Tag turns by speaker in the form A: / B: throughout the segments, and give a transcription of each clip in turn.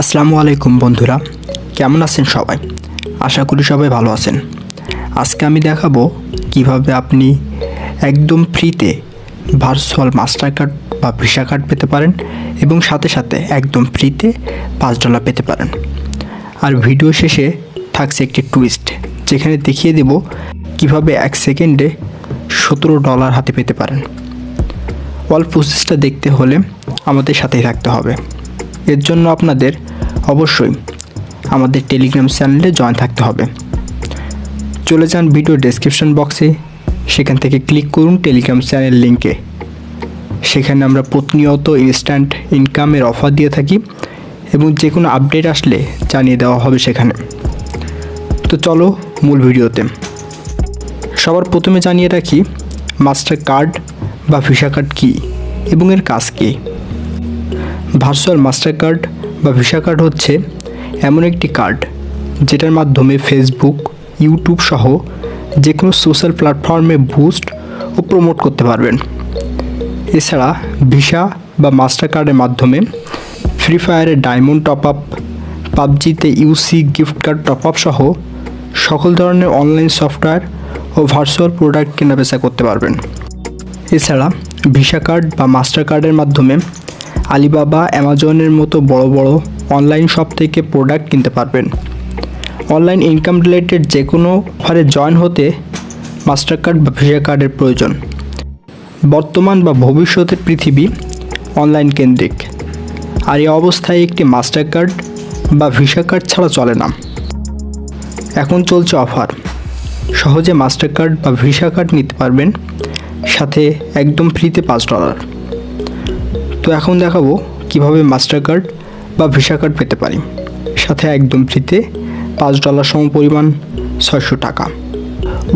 A: আসসালামু আলাইকুম বন্ধুরা, কেমন আছেন সবাই? আশা করি সবাই ভালো আছেন। আজকে আমি দেখাবো কিভাবে আপনি একদম ফ্রিতে ভার্চুয়াল মাস্টার কার্ড বা ভিসা কার্ড পেতে পারেন এবং সাথে সাথে একদম ফ্রিতে $5 পেতে পারেন। আর ভিডিও শেষে থাকছে একটি টুইস্ট, যেখানে দেখিয়ে দেব কিভাবে 1 সেকেন্ডে $17 হাতে পেতে পারেন। অল প্রসেসটা দেখতে হলে আমাদের সাথেই থাকতে হবে। এর জন্য আপনাদের অবশ্যই আমাদের টেলিগ্রাম চ্যানেলে জয়েন থাকতে হবে। চলে যান ভিডিও ডেসক্রিপশন বক্সে, সেখান থেকে ক্লিক করুন টেলিগ্রাম চ্যানেল লিঙ্কে। সেখানে আমরা প্রতিনিয়ত ইনস্ট্যান্ট ইনকামের অফার দিয়ে থাকি এবং যে কোনো আপডেট আসলে জানিয়ে দেওয়া হবে সেখানে। তো চলো মূল ভিডিওতে। সবার প্রথমে জানিয়ে রাখি মাস্টার কার্ড বা ভিসা কার্ড কী এবং এর কাজ কী। ভার্চুয়াল মাস্টার কার্ড বা ভিসা কার্ড হচ্ছে এমন একটি কার্ড যেটার মাধ্যমে ফেসবুক, ইউটিউব সহ যে কোনো সোশ্যাল প্ল্যাটফর্মে বুস্ট ও প্রমোট করতে পারবেন। এছাড়া ভিসা বা মাস্টার কার্ডের মাধ্যমে ফ্রি ফায়ারে ডায়মন্ড টপ আপ, পাবজিতে ইউসি গিফট কার্ড টপ আপ সহ সকল ধরনের অনলাইন সফটওয়্যার ও ভার্চুয়াল প্রোডাক্ট কেনাবেচা করতে পারবেন। এছাড়া ভিসা কার্ড বা মাস্টার কার্ডের মাধ্যমে আলিবাবা, অ্যামাজনের মতো বড় বড় অনলাইন শপ থেকে প্রোডাক্ট কিনতে পারবেন। অনলাইন ইনকাম রিলেটেড যে কোনো অফারে জয়েন হতে মাস্টার কার্ড বা ভিসা কার্ডের প্রয়োজন। বর্তমান বা ভবিষ্যতের পৃথিবী অনলাইন কেন্দ্রিক, আর এই অবস্থায় একটি মাস্টার কার্ড বা ভিসা কার্ড ছাড়া চলে না। এখন চলছে অফার, সহজে মাস্টার কার্ড বা ভিসা কার্ড নিতে পারবেন, সাথে একদম ফ্রিতে $5। তো এখন দেখাবো কিভাবে মাস্টার কার্ড বা ভিসা কার্ড পেতে পারি, সাথে একদম ফ্রিতে $5 সমপরিমাণ $600।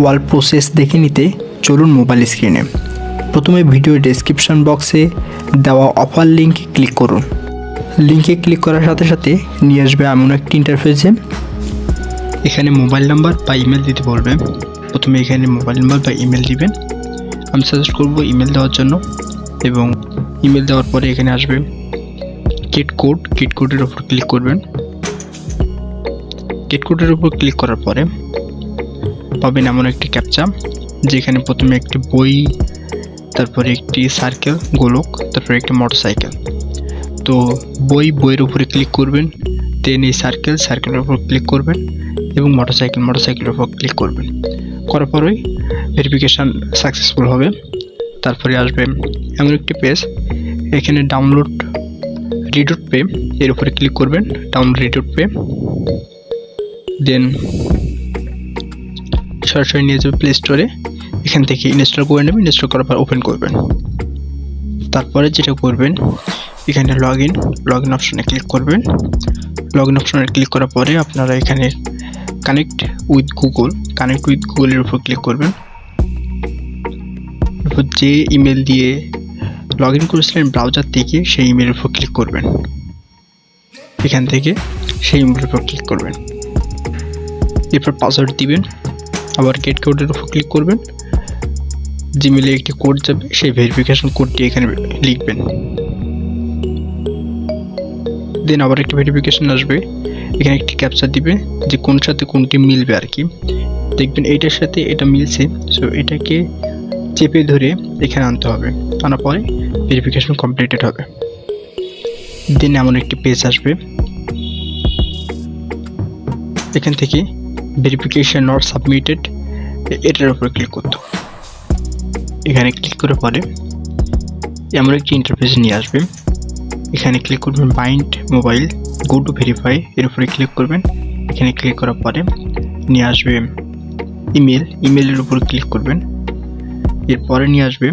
A: ওয়াল প্রসেস দেখে নিতে চলুন মোবাইল স্ক্রিনে। প্রথমে ভিডিও ডেসক্রিপশন বক্সে দেওয়া অফার লিঙ্কে ক্লিক করুন। লিঙ্কে ক্লিক করার সাথে সাথে নিয়ে আসবে এমন একটি ইন্টারফেসে। এখানে মোবাইল নাম্বার বা ইমেল দিতে বলবে। প্রথমে এখানে মোবাইল নাম্বার বা ইমেল দিবেন। আমি সাজেস্ট করবো ইমেল দেওয়ার জন্য, এবং ইমেল দেওয়ার পরে এখানে আসবে গেট কোডের উপর ক্লিক করবেন। গেট কোডের উপর ক্লিক করার পরে পাবেন এমন একটি ক্যাপচা, যেখানে প্রথমে একটি বই, তারপরে একটি সার্কেল গোলক, তারপরে একটি মোটরসাইকেল। তো বইয়ের উপরে ক্লিক করবেন, দেন এই সার্কেলের উপর ক্লিক করবেন এবং মোটরসাইকেলের উপর ক্লিক করবেন। করার পরেই ভেরিফিকেশান সাকসেসফুল হবে। তারপরে আসবে এমন একটি পেজ, এখানে ডাউনলোড রিডোট পে এর উপরে ক্লিক করবেন। ডাউনলোড রিডোট পে, দেন সরাসরি নিয়ে যাবে প্লে স্টোরে। এখান থেকে ইনস্টল করে নেবেন। ইনস্টল করার পর ওপেন করবেন। তারপরে যেটা করবেন, এখানে লগ ইন অপশনে ক্লিক করবেন। লগ ইন অপশনে ক্লিক করার পরে আপনারা এখানে কানেক্ট উইথ গুগলের উপর ক্লিক করবেন। এরপর যে ইমেল দিয়ে লগ ইন করেছিলেন ব্রাউজার থেকে, সেই ইমেলের উপর ক্লিক করবেন। এখান থেকে সেই ইমেলের উপর ক্লিক করবেন। এরপর পাসওয়ার্ড দিবেন। আবার গেট কোডের উপর ক্লিক করবেন। জিমেলে একটি কোড যাবে, সেই ভেরিফিকেশন কোডটি এখানে লিখবেন। দেন আবার একটি ভেরিফিকেশন আসবে, এখানে একটি ক্যাপচা দিবে যে কোন সাথে কোনটি মিলবে আর কি। দেখবেন এইটার সাথে এটা মিলছে, সো এটাকে চেপে ধরে এখানে আনতে হবে। আনার পরে ভেরিফিকেশন কমপ্লিটেড হবে। দেন এমন একটি পেজ আসবে, এখান থেকে ভেরিফিকেশন নট সাবমিটেড এটার উপরে ক্লিক করতে হবে। এখানে ক্লিক করার পরে এমন একটি ইন্টারফেস নিয়ে আসবে। এখানে ক্লিক করবেন bind mobile go to verify এর উপরে ক্লিক করবেন। এখানে ক্লিক করার পরে নিয়ে আসবে ইমেলের উপর ক্লিক করবেন। এরপরে নিয়ে আসবে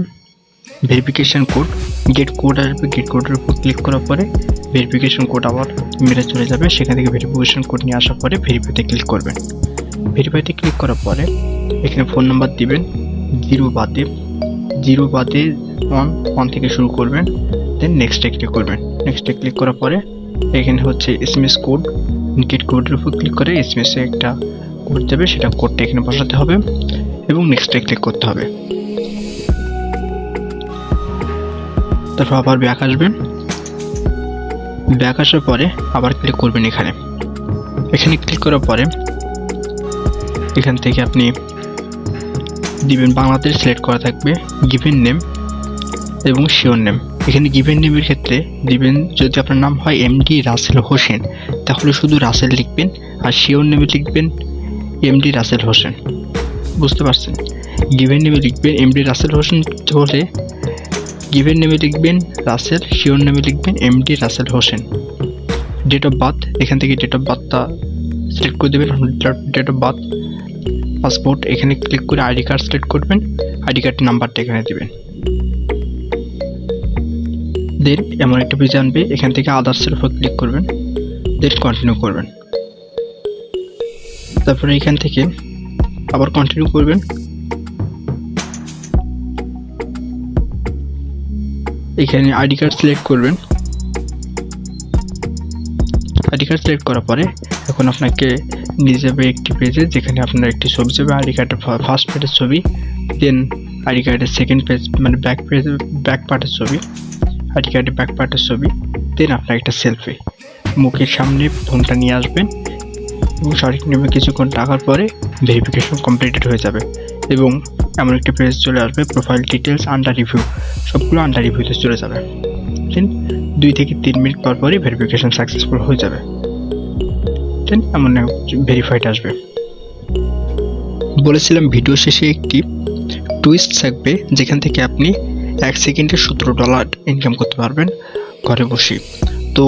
A: ভেরিফিকেশন কোড, গেট কোড আসবে। গেট কোডের উপর ক্লিক করার পরে ভেরিফিকেশন কোড আবার ইমেলে চলে যাবে। সেখান থেকে ভেরিফিকেশন কোড নিয়ে আসার পরে ভেরিফাইতে ক্লিক করবেন। ভেরিফাইতে ক্লিক করার পরে এখানে ফোন নাম্বার দিবেন, 0 বাদে 1 থেকে শুরু করবেন। দেন নেক্সটে ক্লিক করবেন। নেক্সটে ক্লিক করার পরে এখানে হচ্ছে এসএমএস কোড, গেট কোডের উপর ক্লিক করে এসএমএসে একটা কোড যাবে, সেটা কোডটা এখানে বসাতে হবে এবং নেক্সটে ক্লিক করতে হবে। তারপর আবার ব্যাক আসবেন। ব্যাক আসার পরে আবার ক্লিক করবেন এখানে ক্লিক করার পরে এখান থেকে আপনি দিবেন বাংলাদেশ সিলেক্ট করা থাকবে, গিভেন নেম এবং শিওর নেম। এখানে গিভেন নেমের ক্ষেত্রে দিবেন, যদি আপনার নাম হয় এমডি রাসেল হোসেন তাহলে শুধু রাসেল লিখবেন, আর শিওর নেমে লিখবেন এমডি রাসেল হোসেন। বুঝতে পারছেন? গিভেন নেমে লিখবেন এমডি রাসেল হোসেন হলে গিভেন নেমে লিখবেন রাসেল, শিওর নেমে লিখবেন MD Rasel Hossain. Date of birth, এখান থেকে ডেট অফ বার্থটা সিলেক্ট করে দেবেন, ডেট অফ বার্থ। পাসপোর্ট, এখানে ক্লিক করে আইডি কার্ড সিলেক্ট করবেন, আইডি কার্ডের নাম্বারটা এখানে দেবেন। দেন এমন একটা পেজ আনবে, এখান থেকে আদার্সের উপর ক্লিক করবেন, দেন কন্টিনিউ করবেন। তারপরে এখান থেকে আবার কন্টিনিউ করবেন। এখানে আইডি কার্ড সিলেক্ট করবেন, আইডি কার্ড সিলেক্ট করার পরে এখন আপনাকে নিয়ে যাবে একটি পেজে যেখানে আপনার একটি ছবি যাবে, আইডি কার্ডের ফার্স্ট পেজের ছবি, দেন আইডি কার্ডের সেকেন্ড পেজ মানে ব্যাক পার্টের ছবি, আইডি কার্ডের ব্যাক পার্টের ছবি, দেন আপনার একটা সেলফি মুখের সামনে ফোনটা নিয়ে আসবেন এবং সঠিক নিয়মে কিছুক্ষণ রাখার পরে ভেরিফিকেশন কমপ্লিটেড হয়ে যাবে এবং এমন একটা পেজ চলে আসবে, প্রোফাইল ডিটেলস আন্ডার রিভিউ, সবগুলো আন্ডার রিভিউতে চলে যাবে। দেন 2 থেকে 3 মিনিট পর পরই ভেরিফিকেশন সাকসেসফুল হয়ে যাবে। দেন এমন ভেরিফাইড আসবে। বলেছিলাম ভিডিও শেষে একটি টুইস্ট থাকবে যেখান থেকে আপনি 1 সেকেন্ডে $17 ইনকাম করতে পারবেন ঘরে বসে। তো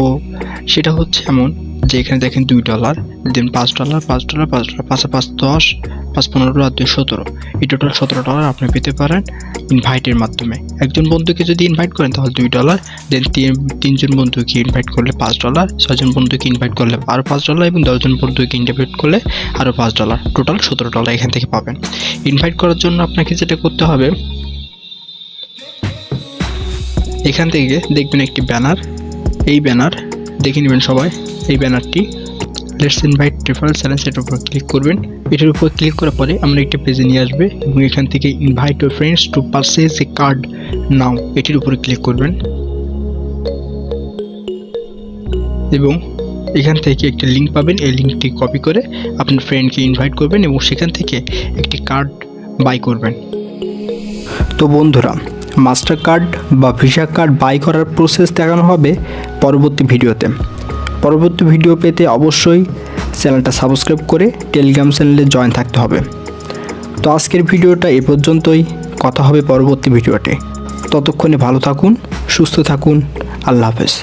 A: সেটা হচ্ছে এমন যে এখানে দেখেন $2, দেন $5, $5, $5, 5 5 10, 5 15 আর 2 17, এই টোটাল $17 আপনি পেতে পারেন ইনভাইটের মাধ্যমে। একজন বন্ধুকে যদি ইনভাইট করেন তাহলে $2, দেন 3জন বন্ধুকে ইনভাইট করলে $5, 6জন বন্ধুকে ইনভাইট করলে আরও $5 এবং 10জন বন্ধুকে ইনভাইট করলে আরও $5, টোটাল $17 এখান থেকে পাবেন। ইনভাইট করার জন্য আপনাকে যেটা করতে হবে, এখান থেকে দেখবেন একটি ব্যানার, এই ব্যানার দেখে নেবেন সবাই। এই ব্যানারটি লেটস ইনভাইট রেফারেল চ্যালেঞ্জ, এটার উপর ক্লিক করবেন। এটার উপর ক্লিক করার পরে আমরা একটা পেজে নিয়ে আসবে এবং এখান থেকে invite your friends to purchase a card now, এটির উপরে ক্লিক করবেন এবং এখান থেকে একটি লিঙ্ক পাবেন, এই লিঙ্কটি কপি করে আপনার ফ্রেন্ডকে ইনভাইট করবেন এবং সেখান থেকে একটি কার্ড বাই করবেন। তো বন্ধুরা, মাস্টার কার্ড বা ভিসা কার্ড বাই করার প্রসেস দেখানো হবে পরবর্তী ভিডিওতে। পরবর্তী ভিডিও পেতে অবশ্যই চ্যানেলটা সাবস্ক্রাইব করে টেলিগ্রাম চ্যানেলে জয়েন থাকতে হবে। তো আজকের ভিডিওটা এ পর্যন্তই, কথা হবে পরবর্তী ভিডিওতে। ততক্ষণে ভালো থাকুন, সুস্থ থাকুন, আল্লাহ হাফেজ।